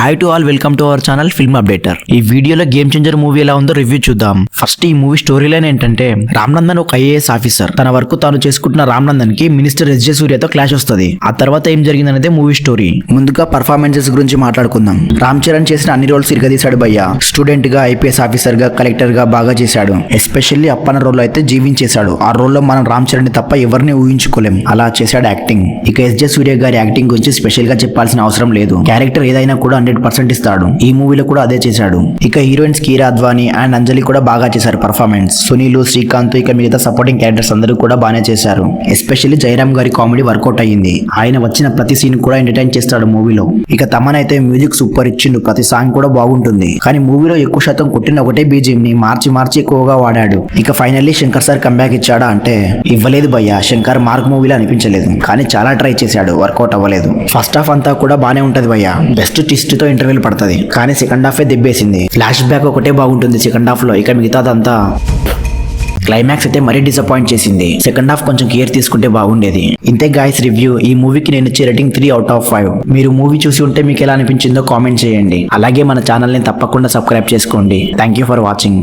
Hi to all, welcome to our channel film updater. ఈ వీడియోలో game changer movie ఎలా ఉందో రివ్యూ చూద్దాం. ఫస్ట్ ఈ మూవీ స్టోరీ లైన్ ఏంటంటే, రామ్నందన్ ఒక ఐఏఎస్ ఆఫీసర్. తన వరకు తాను చేసుకుంటున్న రామ్నందన్ కి మినిస్టర్ ఎస్జే సూర్యతో క్లాష్ వస్తుంది. ఆ తర్వాత ఏం జరిగిందనేదే మూవీ స్టోరీ. ముందుగా పర్ఫార్మెన్సెస్ గురించి మాట్లాడుకుందాం. రామ్ చరణ్ చేసిన అన్ని రోల్స్ ఇరగదీశాడు భయ్య. స్టూడెంట్ గా, ఐపీఎస్ ఆఫీసర్ గా, కలెక్టర్ గా బాగా చేశాడు. ఎస్పెషల్లీ అప్పన్న రోల్ అయితే జీవించేశాడు. ఆ రోల్లో మనం రామ్ చరణ్ ని తప్ప ఎవరిని ఊహించుకోలేం. అలా చేశాడు యాక్టింగ్. ఇక ఎస్జే సూర్య గారి యాక్టింగ్ గురించి స్పెషల్ గా చెప్పాల్సిన అవసరం లేదు. క్యారెక్టర్ ఏదైనా కూడా 100% ఇస్తాడు. ఈ మూవీలో కూడా అదే చేశాడు. ఇక హీరోయిన్స్ కీరా అద్వానీ అండ్ అంజలి కూడా బాగా చేశారు పర్ఫార్మెన్స్. సునీల్, శ్రీకాంత్, ఇక మిగతా సపోర్టింగ్ క్యారెక్టర్స్ అందరూ కూడా బాగానే చేశారు. ఎస్పెషల్లీ జయరామ్ గారి కామెడీ వర్కౌట్ అయ్యింది. ఆయన వచ్చిన ప్రతి సీన్ కూడా ఎంటర్టైన్ చేస్తాడు మూవీలో. ఇక తమన్ అయితే మ్యూజిక్ సూపర్ ఇచ్చిండు. ప్రతి సాంగ్ కూడా బాగుంటుంది. కానీ మూవీలో ఎక్కువ శాతం కొట్టిన ఒకటే బీజిఎం ని మార్చి ఎక్కువగా వాడాడు. ఇక ఫైనల్లీ శంకర్ సార్ కంబ్యాక్ ఇచ్చాడా అంటే ఇవ్వలేదు భయ్య. శంకర్ మార్క్ మూవీలో అనిపించలేదు. కానీ చాలా ట్రై చేశాడు, వర్కౌట్ అవ్వలేదు. ఫస్ట్ హాఫ్ అంతా కూడా బానే ఉంటది భయ్య. బెస్ట్ ట్విస్ట్ తో ఇంటర్వ్యూల్ పడుతుంది. కానీ సెకండ్ హాఫ్ దెబ్బేసింది. ఫ్లాష్ బ్యాక్ ఒకటే బాగుంటుంది సెకండ్ హాఫ్ లో. ఇక మిగతాదంతా క్లైమాక్స్ అయితే మరీ డిసప్పాయింట్ చేసింది. సెకండ్ హాఫ్ కొంచెం కేర్ తీసుకుంటే బాగుండేది. ఇంతే గాయస్ రివ్యూ. ఈ మూవీకి నేను ఇచ్చే రేటింగ్ 3/5. మీరు మూవీ చూసి ఉంటే మీకు ఎలా అనిపించిందో కామెంట్ చేయండి. అలాగే మన ఛానల్ ని తప్పకుండా సబ్స్క్రైబ్ చేసుకోండి. Thank you for watching.